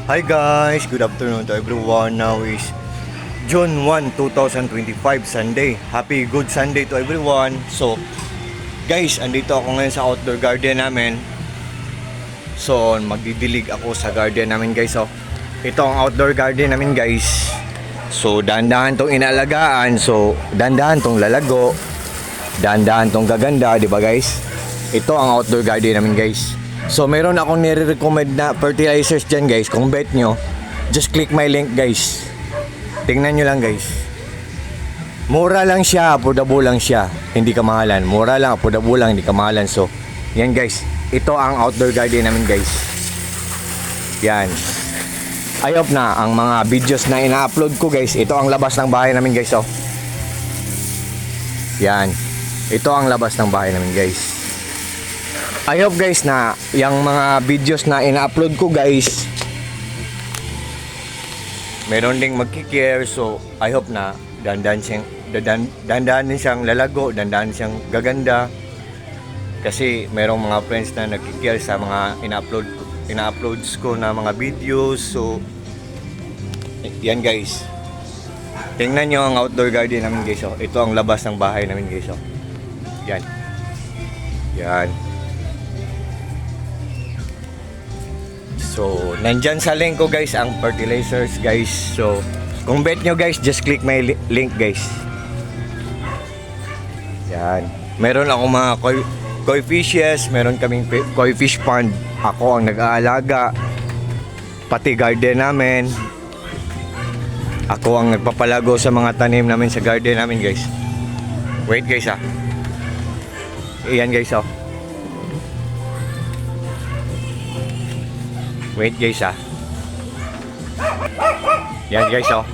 Hi guys, good afternoon to everyone. Now is June 1, 2025, Sunday. Happy good Sunday to everyone. So, guys, andito ako ngayon sa outdoor garden namin. So, magdidilig ako sa garden namin, guys. So, ito ang outdoor garden namin, guys. So, dahan-dahan tong inaalagaan. So, dahan-dahan tong lalago. Dahan-dahan tong gaganda, di ba, guys? Ito ang outdoor garden namin, guys. So, meron akong nire-recommend na fertilizers dyan, guys. Kung bet nyo, just click my link, guys. Tingnan nyo lang, guys. Mura lang siya, affordable lang siya. Hindi kamahalan. Mura lang, affordable lang, hindi kamahalan. So, yan, guys. Ito ang outdoor garden namin, guys. Yan. I hope na ang mga videos na ina-upload ko, guys. Ito ang labas ng bahay namin, guys. Oh. Yan. Ito ang labas ng bahay namin, guys. I hope, guys, na yung mga videos na ina-upload ko, guys, meron ding magkikare. So I hope na dandan din siyang lalago, dandan siyang gaganda. Kasi merong mga friends na nagkikare sa mga ina-uploads ko na mga videos. So yan, guys. Tingnan nyo ang outdoor garden namin, guys. Oh. Ito ang labas ng bahay namin, guys. Oh. Yan. Yan. So, nandyan sa link ko, guys, ang fertilizers, guys. So, kung bet nyo, guys, just click my link, guys. Yan. Meron akong mga koi fishes, meron kaming koi fish pond. Ako ang nag-aalaga. Pati garden namin. Ako ang nagpapalago sa mga tanim namin sa garden namin, guys. Wait, guys, ah. Iyan, guys, oh. Wait, guys, ah. Yan, guys, oh.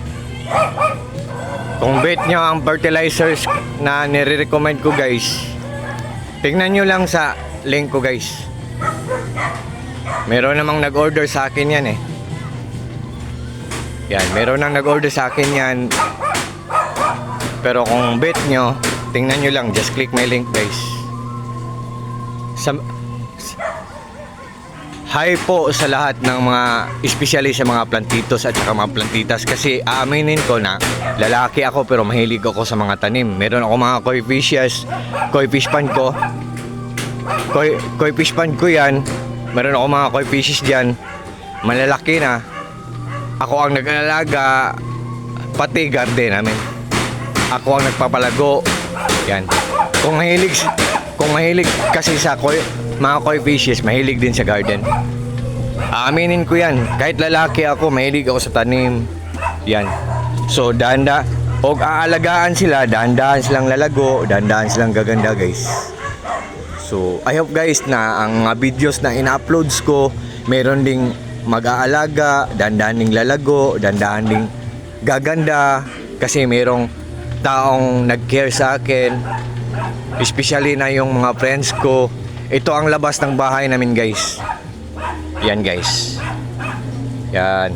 Kung bet nyo ang fertilizers na nire-recommend ko, guys, tingnan nyo lang sa link ko, guys. Meron namang nag-order sa akin yan, eh. Yan, meron nang nag-order sa akin yan. Pero kung bet nyo, tingnan nyo lang, just click my link, guys. Hi po sa lahat ng mga, especially sa mga plantitos at saka mga plantitas. Kasi aaminin ko na lalaki ako pero mahilig ako sa mga tanim. Meron ako mga koi fish pond ko. Koi fish pond ko yan. Meron ako mga koi fishes dyan. Malalaki na. Ako ang nag-aalaga, pati garden namin. Ako ang nagpapalago. Yan. Kung mahilig kasi sa mga koi fishes, mahilig din sa garden. Aaminin ko yan. Kahit lalaki ako, mahilig ako sa tanim. Yan. So, og aalagaan sila, dahan-dahan silang lalago, dahan-dahan silang gaganda, guys. So, I hope, guys, na ang mga videos na ina-uploads ko, meron ding mag-aalaga, dahan-dahan ding lalago, dahan-dahan ding gaganda. Kasi merong taong nag-care sa akin, especially na yung mga friends ko. Ito ang labas ng bahay namin, guys. Yan, guys. Yan.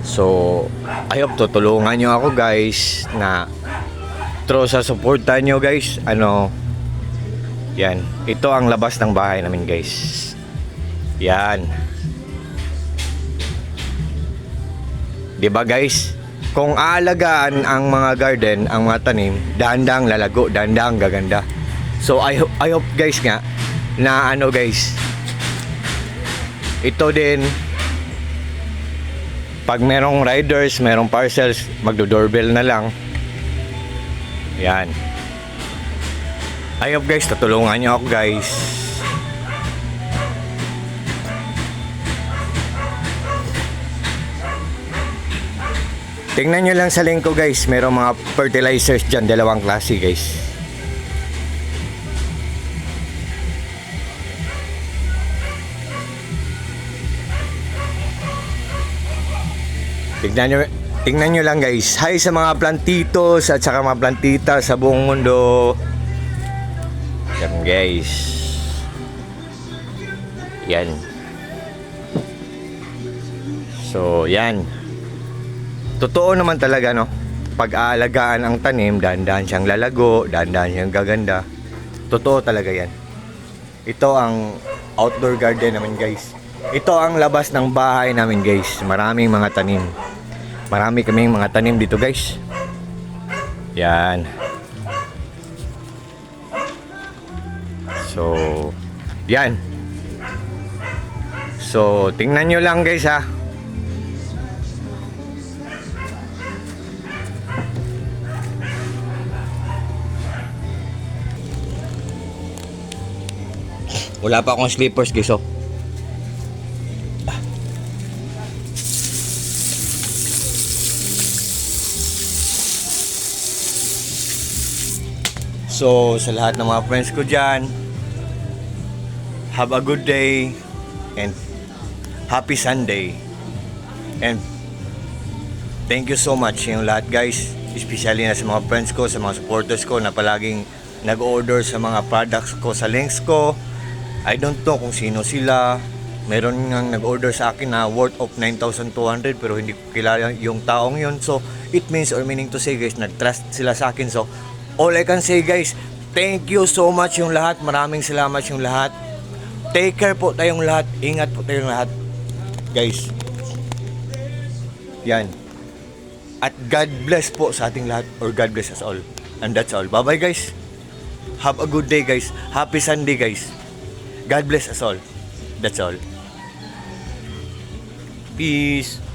So, I hope tutulungan nyo ako, guys, na through sa supportan nyo, guys. Yan. Ito ang labas ng bahay namin, guys. Yan. Diba, guys? Kung aalagaan ang mga garden, ang mga tanim, dahan-dahang lalago, dahan-dahang gaganda. So I hope, guys, nga na guys, ito din pag merong riders, merong parcels, magdo-doorbell na lang. Yan. I hope, guys, tutulungan nyo ako, guys. Tingnan nyo lang sa link ko, guys. Merong mga fertilizers dyan, dalawang klase, guys. Tingnan nyo lang, guys. Hi sa mga plantitos at saka mga plantita sa buong mundo. Yan, guys. Yan. So, yan. Totoo naman talaga, no? Pag-aalagaan ang tanim, dahan-dahan siyang lalago, dahan-dahan siyang gaganda. Totoo talaga yan. Ito ang outdoor garden naman, guys. Ito ang labas ng bahay namin guys. Maraming mga tanim. Marami kaming mga tanim dito guys. Yan. So, yan. So, tingnan nyo lang guys ha. Wala pa akong slippers guys oh. So, sa lahat ng mga friends ko dyan, have a good day and happy Sunday. And thank you so much yung lahat guys, especially na sa mga friends ko, sa mga supporters ko na palaging nag-order sa mga products ko sa links ko. I don't know kung sino sila. Meron ngang nag-order sa akin na worth of 9,200 pero hindi ko kilala yung taong yun. So, it means or meaning to say guys, nag-trust sila sa akin. So, all I can say guys, thank you so much yung lahat. Maraming salamat yung lahat. Take care po tayong lahat. Ingat po tayong lahat. Guys. Yan. At God bless po sa ating lahat. Or God bless us all. And that's all. Bye-bye guys. Have a good day guys. Happy Sunday guys. God bless us all. That's all. Peace.